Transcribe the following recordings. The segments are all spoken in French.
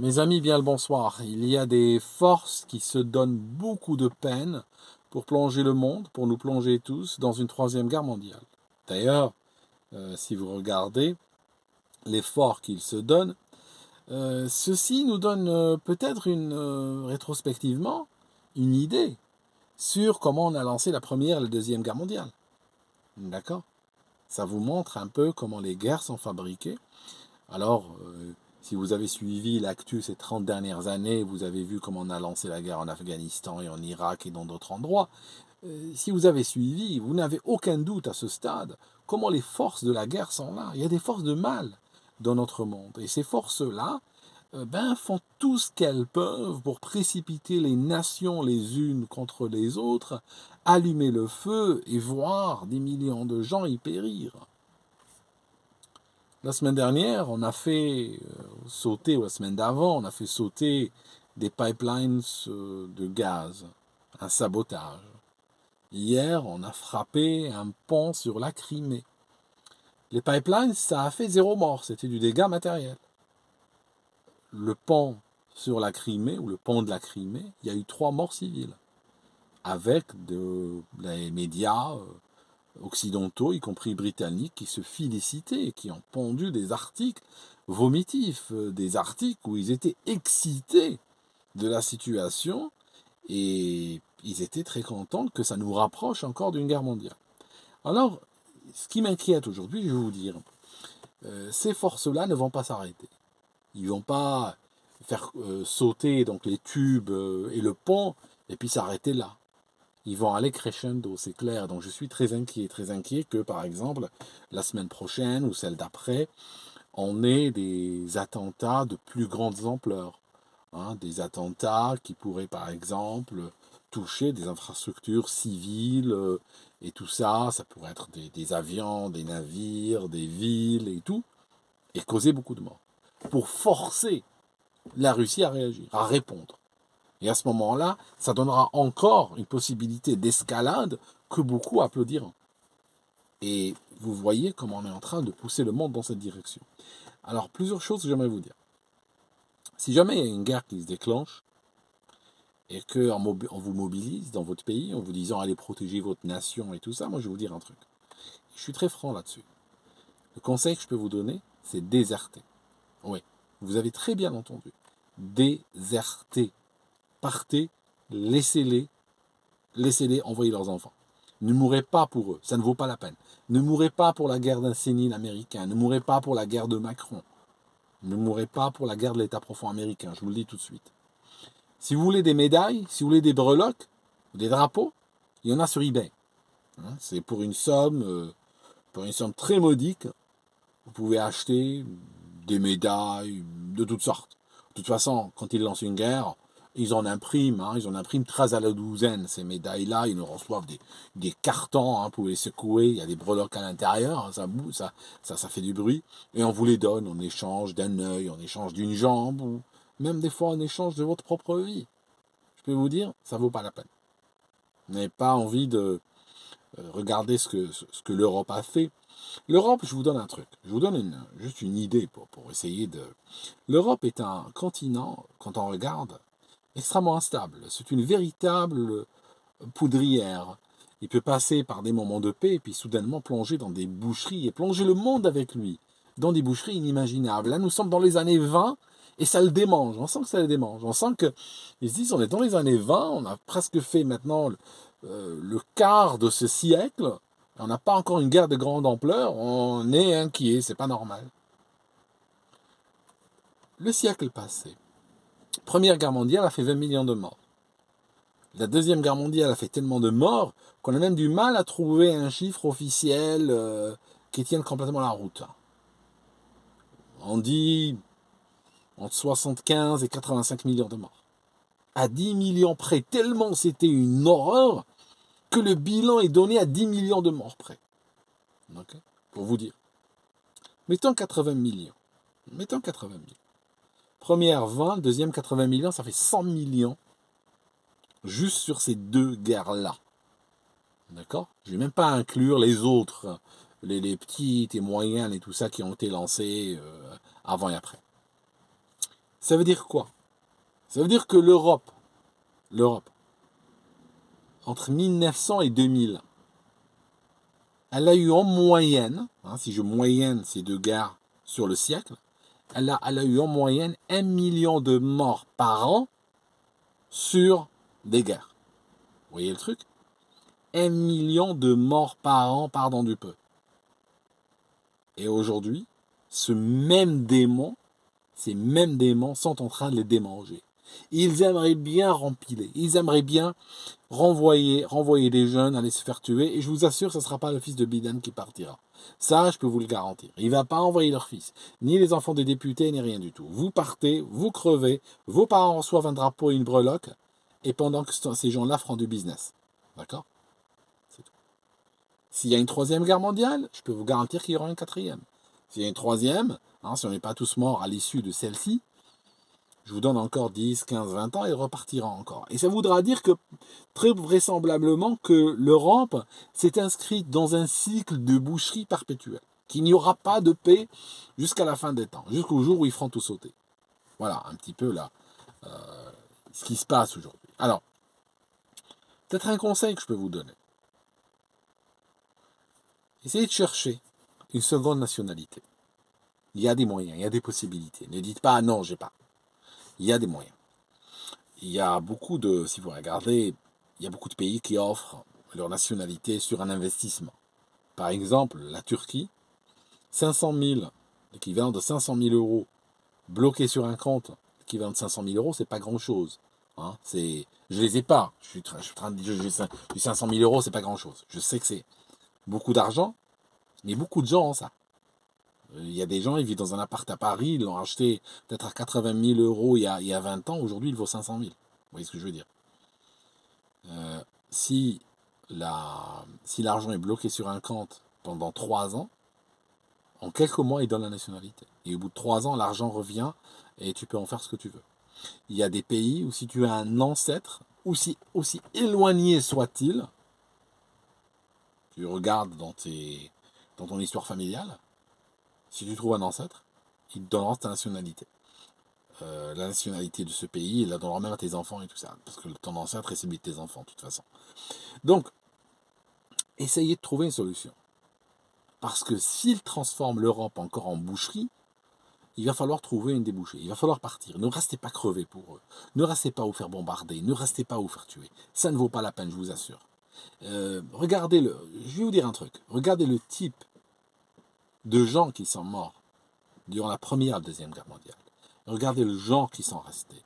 Mes amis, bien le bonsoir. Il y a des forces qui se donnent beaucoup de peine pour plonger le monde, pour nous plonger tous dans une troisième guerre mondiale. D'ailleurs, si vous regardez l'effort qu'ils se donnent, ceci nous donne peut-être rétrospectivement une idée sur comment on a lancé la première et la deuxième guerre mondiale. D'accord? Ça vous montre un peu comment les guerres sont fabriquées. Alors, si vous avez suivi l'actu ces 30 dernières années, vous avez vu comment on a lancé la guerre en Afghanistan et en Irak et dans d'autres endroits. Si vous avez suivi, vous n'avez aucun doute à ce stade comment les forces de la guerre sont là. Il y a des forces de mal dans notre monde. Et ces forces-là font tout ce qu'elles peuvent pour précipiter les nations les unes contre les autres, allumer le feu et voir des millions de gens y périr. La semaine dernière, on a fait sauter, ou la semaine d'avant, on a fait sauter des pipelines de gaz, un sabotage. Hier, on a frappé un pont sur la Crimée. Les pipelines, ça a fait 0 mort, c'était du dégât matériel. Le pont sur la Crimée, ou le pont de la Crimée, il y a eu 3 morts civiles, avec les médias occidentaux, y compris britanniques, qui se félicitaient, qui ont pondu des articles vomitifs, des articles où ils étaient excités de la situation et ils étaient très contents que ça nous rapproche encore d'une guerre mondiale. Alors, ce qui m'inquiète aujourd'hui, je vais vous dire, ces forces-là ne vont pas s'arrêter. Ils ne vont pas faire sauter donc les tubes et le pont et puis s'arrêter là. Ils vont aller crescendo, c'est clair. Donc je suis très inquiet que par exemple la semaine prochaine ou celle d'après, on ait des attentats de plus grandes ampleurs. Des attentats qui pourraient par exemple toucher des infrastructures civiles et tout ça, ça pourrait être des avions, des navires, des villes et tout, et causer beaucoup de morts. Pour forcer la Russie à réagir, à répondre. Et à ce moment-là, ça donnera encore une possibilité d'escalade que beaucoup applaudiront. Et vous voyez comment on est en train de pousser le monde dans cette direction. Alors, plusieurs choses que j'aimerais vous dire. Si jamais il y a une guerre qui se déclenche, et qu'on vous mobilise dans votre pays, en vous disant allez protéger votre nation et tout ça, moi je vais vous dire un truc. Je suis très franc là-dessus. Le conseil que je peux vous donner, c'est déserter. Oui, vous avez très bien entendu. Déserter. Partez, laissez-les envoyer leurs enfants. Ne mourrez pas pour eux, ça ne vaut pas la peine. Ne mourrez pas pour la guerre d'un sénile américain, ne mourrez pas pour la guerre de Macron, ne mourrez pas pour la guerre de l'État profond américain, je vous le dis tout de suite. Si vous voulez des médailles, si vous voulez des breloques, des drapeaux, il y en a sur eBay. C'est pour une somme très modique, vous pouvez acheter des médailles de toutes sortes. De toute façon, quand ils lancent une guerre, ils en impriment 13 à la douzaine, ces médailles-là, ils nous reçoivent des cartons, vous pouvez les secouer, il y a des breloques à l'intérieur, ça fait du bruit, et on vous les donne en échange d'un œil, en échange d'une jambe, ou même des fois en échange de votre propre vie. Je peux vous dire, ça vaut pas la peine. Vous n'avez pas envie de regarder ce que l'Europe a fait. L'Europe, je vous donne un truc, je vous donne juste une idée pour essayer de... L'Europe est un continent, quand on regarde, extrêmement instable. C'est une véritable poudrière. Il peut passer par des moments de paix et puis soudainement plonger dans des boucheries et plonger le monde avec lui dans des boucheries inimaginables. Là, nous sommes dans les années 20 et ça le démange. On sent que ça le démange. On sent qu'ils se disent on est dans les années 20, on a presque fait maintenant le quart de ce siècle. On n'a pas encore une guerre de grande ampleur. On est inquiet, c'est pas normal. Le siècle passé, Première Guerre mondiale a fait 20 millions de morts. La Deuxième Guerre mondiale a fait tellement de morts qu'on a même du mal à trouver un chiffre officiel qui tienne complètement la route. On dit entre 75 et 85 millions de morts. À 10 millions près, tellement c'était une horreur que le bilan est donné à 10 millions de morts près. Okay, pour vous dire. Mettons 80 millions. Mettons 80 millions. Première 20, deuxième 80 millions, ça fait 100 millions juste sur ces deux guerres-là. D'accord? Je ne vais même pas inclure les autres, les petites et moyennes et tout ça qui ont été lancées avant et après. Ça veut dire quoi? Ça veut dire que l'Europe, entre 1900 et 2000, elle a eu en moyenne, si je moyenne ces deux guerres sur le siècle, elle a eu en moyenne 1 million de morts par an sur des guerres. Vous voyez le truc? 1 million de morts par an, pardon du peu. Et aujourd'hui, ces mêmes démons sont en train de les démanger. Ils aimeraient bien rempiler, ils aimeraient bien renvoyer des jeunes aller se faire tuer, et je vous assure, ce ne sera pas le fils de Biden qui partira. Ça, je peux vous le garantir. Il ne va pas envoyer leur fils, ni les enfants des députés, ni rien du tout. Vous partez, vous crevez, vos parents reçoivent un drapeau et une breloque, et pendant que ces gens-là feront du business. D'accord? C'est tout. S'il y a une troisième guerre mondiale, je peux vous garantir qu'il y aura une quatrième. S'il y a une troisième, si on n'est pas tous morts à l'issue de celle-ci, je vous donne encore 10, 15, 20 ans et repartira encore. Et ça voudra dire que, très vraisemblablement, que l'Europe s'est inscrite dans un cycle de boucherie perpétuelle. Qu'il n'y aura pas de paix jusqu'à la fin des temps, jusqu'au jour où ils feront tout sauter. Voilà, un petit peu là, ce qui se passe aujourd'hui. Alors, peut-être un conseil que je peux vous donner. Essayez de chercher une seconde nationalité. Il y a des moyens, il y a des possibilités. Ne dites pas, ah non, j'ai pas. Il y a des moyens. Il y a beaucoup de, si vous regardez, il y a beaucoup de pays qui offrent leur nationalité sur un investissement. Par exemple, la Turquie, 500 000, l'équivalent de 500 000 euros bloqués sur un compte, l'équivalent de 500 000 euros, c'est pas grand-chose. Je les ai pas. Je suis en train de dire, 500 000 euros, c'est pas grand-chose. Je sais que c'est beaucoup d'argent, mais beaucoup de gens ont ça. Il y a des gens, ils vivent dans un appart à Paris, ils l'ont acheté peut-être à 80 000 euros il y a 20 ans, aujourd'hui il vaut 500 000. Vous voyez ce que je veux dire? Si l'argent est bloqué sur un compte pendant 3 ans, en quelques mois, il donne la nationalité. Et au bout de 3 ans, l'argent revient et tu peux en faire ce que tu veux. Il y a des pays où si tu as un ancêtre, aussi éloigné soit-il, tu regardes dans ton histoire familiale, si tu trouves un ancêtre, il te donnera ta nationalité. La nationalité de ce pays, il la donnera même à tes enfants et tout ça. Parce que ton ancêtre est celui de tes enfants, de toute façon. Donc, essayez de trouver une solution. Parce que s'ils transforment l'Europe encore en boucherie, il va falloir trouver une débouchée. Il va falloir partir. Ne restez pas crevés pour eux. Ne restez pas vous faire bombarder. Ne restez pas vous faire tuer. Ça ne vaut pas la peine, je vous assure. Regardez je vais vous dire un truc. Regardez le type de gens qui sont morts durant la Première et la Deuxième Guerre mondiale. Regardez le genre qui sont restés.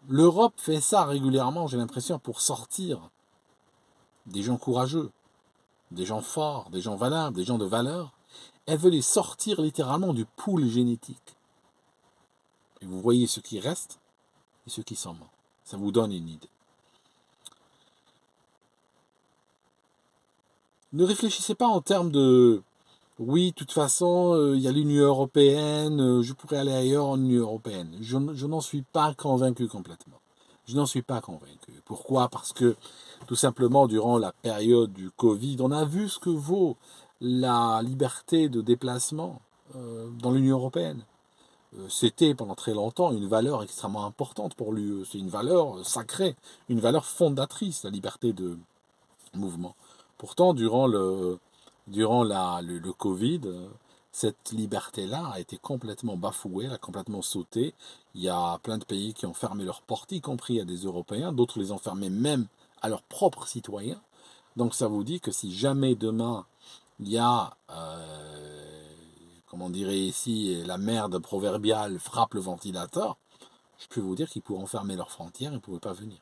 L'Europe fait ça régulièrement, j'ai l'impression, pour sortir des gens courageux, des gens forts, des gens valables, des gens de valeur. Elle veut les sortir littéralement du pool génétique. Et vous voyez ceux qui restent et ceux qui sont morts. Ça vous donne une idée. Ne réfléchissez pas en termes de oui, de toute façon, il y a l'Union européenne, je pourrais aller ailleurs en Union européenne. Je n'en suis pas convaincu complètement. Je n'en suis pas convaincu. Pourquoi? Parce que, tout simplement, durant la période du Covid, on a vu ce que vaut la liberté de déplacement dans l'Union européenne. C'était pendant très longtemps une valeur extrêmement importante pour l'UE. C'est une valeur sacrée, une valeur fondatrice, la liberté de mouvement. Pourtant, durant le Covid, cette liberté-là a été complètement bafouée, elle a complètement sauté. Il y a plein de pays qui ont fermé leurs portes, y compris à des Européens. D'autres les ont fermées même à leurs propres citoyens. Donc ça vous dit que si jamais demain, il y a, comment on dirait ici, la merde proverbiale frappe le ventilateur, je peux vous dire qu'ils pourront fermer leurs frontières et ne pourraient pas venir.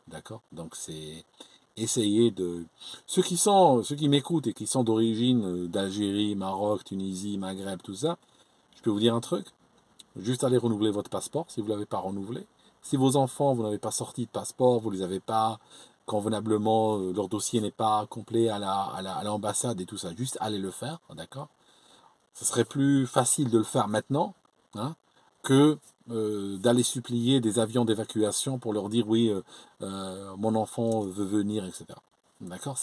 D'accord? Donc c'est essayer de... Ceux qui m'écoutent et qui sont d'origine d'Algérie, Maroc, Tunisie, Maghreb, tout ça, je peux vous dire un truc. Juste aller renouveler votre passeport si vous ne l'avez pas renouvelé. Si vos enfants, vous n'avez pas sorti de passeport, vous ne les avez pas convenablement, leur dossier n'est pas complet à l'ambassade et tout ça, juste allez le faire, d'accord? Ce serait plus facile de le faire maintenant, que d'aller supplier des avions d'évacuation pour leur dire oui, mon enfant veut venir, etc. D'accord?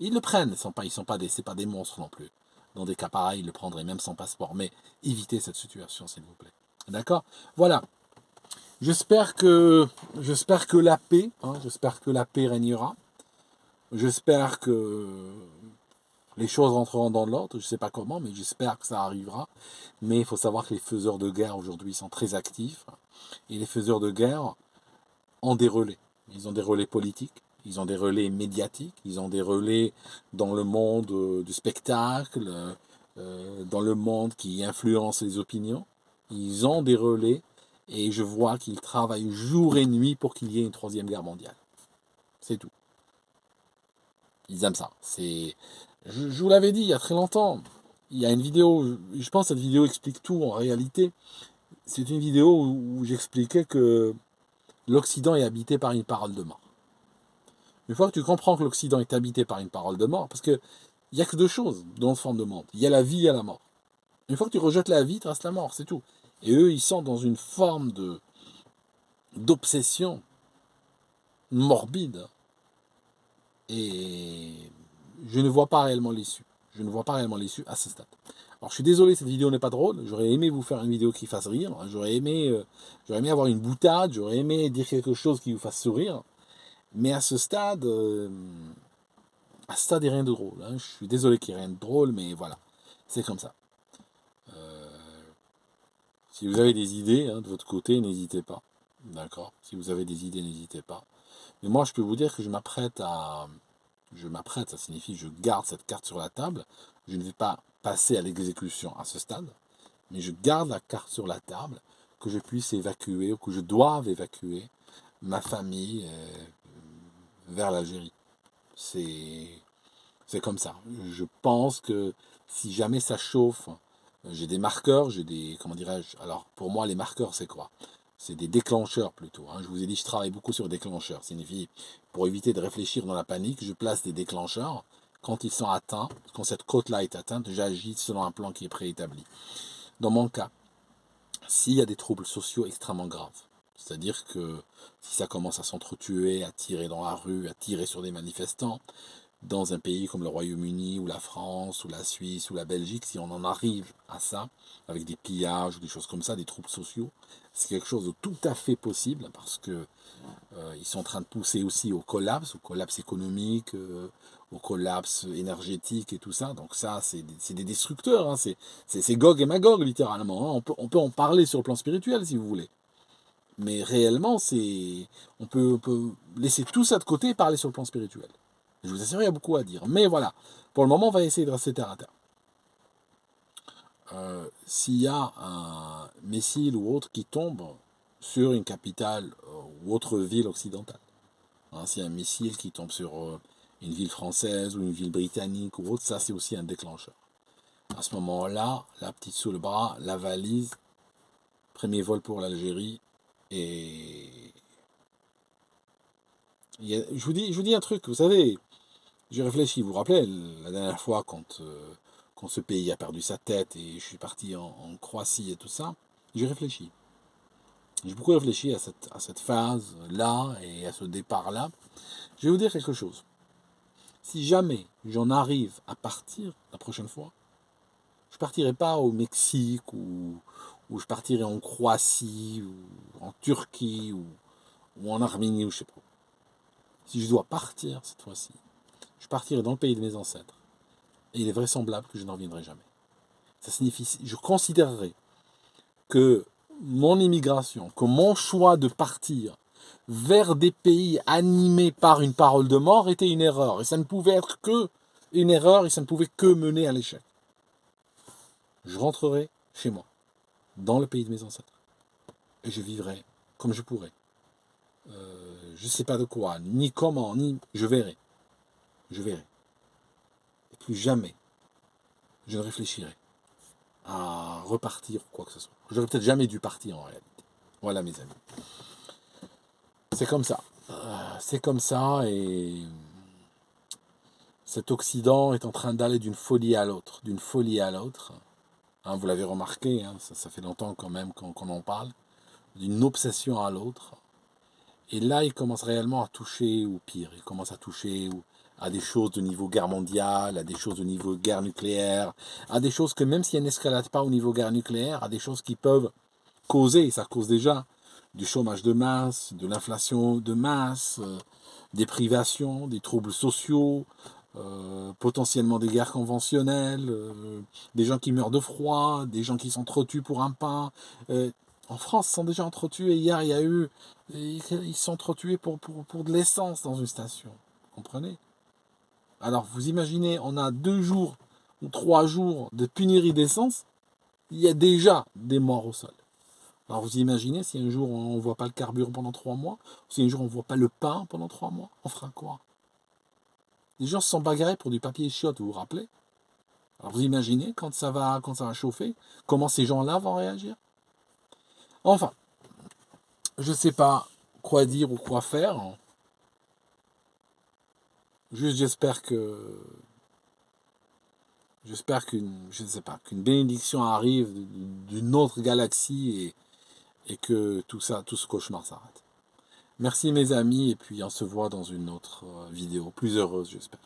Ils le prennent, c'est pas des monstres non plus. Dans des cas pareils, ils le prendraient même sans passeport. Mais évitez cette situation, s'il vous plaît. D'accord? Voilà. j'espère que la paix, j'espère que la paix régnera. J'espère que les choses rentreront dans l'ordre. Je ne sais pas comment, mais j'espère que ça arrivera. Mais il faut savoir que les faiseurs de guerre aujourd'hui sont très actifs. Et les faiseurs de guerre ont des relais. Ils ont des relais politiques, ils ont des relais médiatiques, ils ont des relais dans le monde du spectacle, dans le monde qui influence les opinions. Ils ont des relais et je vois qu'ils travaillent jour et nuit pour qu'il y ait une troisième guerre mondiale. C'est tout. Ils aiment ça. Je vous l'avais dit il y a très longtemps. Il y a une vidéo, je pense que cette vidéo explique tout en réalité. C'est une vidéo où j'expliquais que l'Occident est habité par une parole de mort. Une fois que tu comprends que l'Occident est habité par une parole de mort, parce qu'il n'y a que deux choses dans ce forme de monde. Il y a la vie et la mort. Une fois que tu rejettes la vie, il te reste la mort, c'est tout. Et eux, ils sont dans une forme d'obsession morbide. Et je ne vois pas réellement l'issue. Je ne vois pas réellement l'issue à ce stade. Alors je suis désolé, cette vidéo n'est pas drôle. J'aurais aimé vous faire une vidéo qui fasse rire. J'aurais aimé avoir une boutade. J'aurais aimé dire quelque chose qui vous fasse sourire. Mais à ce stade, il n'y a rien de drôle. Je suis désolé qu'il n'y ait rien de drôle, mais voilà. C'est comme ça. Si vous avez des idées de votre côté, n'hésitez pas. D'accord. Si vous avez des idées, n'hésitez pas. Mais moi, je peux vous dire que je m'apprête, ça signifie je garde cette carte sur la table. Je ne vais pas passer à l'exécution à ce stade, mais je garde la carte sur la table, que je puisse évacuer, ou que je doive évacuer ma famille vers l'Algérie. C'est comme ça. Je pense que si jamais ça chauffe, j'ai des marqueurs, comment dirais-je, alors pour moi les marqueurs c'est quoi? C'est des déclencheurs plutôt. Je vous ai dit, je travaille beaucoup sur déclencheurs. Ça signifie, pour éviter de réfléchir dans la panique, je place des déclencheurs. Quand ils sont atteints, quand cette côte-là est atteinte, j'agis selon un plan qui est préétabli. Dans mon cas, s'il y a des troubles sociaux extrêmement graves, c'est-à-dire que si ça commence à s'entretuer, à tirer dans la rue, à tirer sur des manifestants, dans un pays comme le Royaume-Uni ou la France ou la Suisse ou la Belgique, si on en arrive à ça, avec des pillages ou des choses comme ça, des troubles sociaux, c'est quelque chose de tout à fait possible parce que ils sont en train de pousser aussi au collapse économique, au collapse énergétique et tout ça. Donc ça, c'est des destructeurs. C'est Gog et Magog littéralement. On peut en parler sur le plan spirituel si vous voulez. Mais réellement, on peut laisser tout ça de côté et parler sur le plan spirituel. Je vous assure, il y a beaucoup à dire. Mais voilà, pour le moment, on va essayer de rester terre à terre. S'il y a un missile ou autre qui tombe sur une capitale ou autre ville occidentale, s'il y a un missile qui tombe sur une ville française ou une ville britannique ou autre, ça c'est aussi un déclencheur. À ce moment-là, la petite sous le bras, la valise, premier vol pour l'Algérie, et je vous dis un truc, vous savez, j'ai réfléchi, vous vous rappelez, la dernière fois quand ce pays a perdu sa tête et je suis parti en Croatie et tout ça, j'ai réfléchi. J'ai beaucoup réfléchi à cette phase-là et à ce départ-là. Je vais vous dire quelque chose. Si jamais j'en arrive à partir la prochaine fois, je partirai pas au Mexique ou je partirai en Croatie ou en Turquie ou en Arménie ou je sais pas. Si je dois partir cette fois-ci, je partirai dans le pays de mes ancêtres. Et il est vraisemblable que je n'en reviendrai jamais. Ça signifie, je considérerai que mon immigration, que mon choix de partir vers des pays animés par une parole de mort était une erreur. Et ça ne pouvait être que une erreur et ça ne pouvait que mener à l'échec. Je rentrerai chez moi, dans le pays de mes ancêtres. Et je vivrai comme je pourrai. Je ne sais pas de quoi, ni comment, ni... Je verrai. Je verrai. Et plus jamais, je ne réfléchirai à repartir ou quoi que ce soit. J'aurais peut-être jamais dû partir en réalité. Voilà mes amis. C'est comme ça. C'est comme ça et cet Occident est en train d'aller d'une folie à l'autre. D'une folie à l'autre. Vous l'avez remarqué, ça fait longtemps quand même qu'on en parle. D'une obsession à l'autre. Et là, il commence réellement à toucher au pire. Il commence à toucher à des choses de niveau guerre mondiale, à des choses de niveau guerre nucléaire, à des choses que même si elles n'escaladent pas au niveau guerre nucléaire, à des choses qui peuvent causer, et ça cause déjà, du chômage de masse, de l'inflation de masse, des privations, des troubles sociaux, potentiellement des guerres conventionnelles, des gens qui meurent de froid, des gens qui s'entretuent pour un pain. En France, ils sont déjà entretués. Hier, il y a eu... Ils sont entretués pour de l'essence dans une station. Vous comprenez? Alors, vous imaginez, on a 2 jours ou 3 jours de pénurie d'essence, il y a déjà des morts au sol. Alors, vous imaginez, si un jour on ne voit pas le carburant pendant 3 mois, si un jour on ne voit pas le pain pendant 3 mois, on fera quoi? Les gens se sont bagarrés pour du papier chiotte, vous vous rappelez? Alors, vous imaginez, quand ça va chauffer, comment ces gens-là vont réagir? Enfin, je ne sais pas quoi dire ou quoi faire. Juste, je ne sais pas, qu'une bénédiction arrive d'une autre galaxie et que tout ça, tout ce cauchemar s'arrête. Merci mes amis, et puis on se voit dans une autre vidéo, plus heureuse j'espère.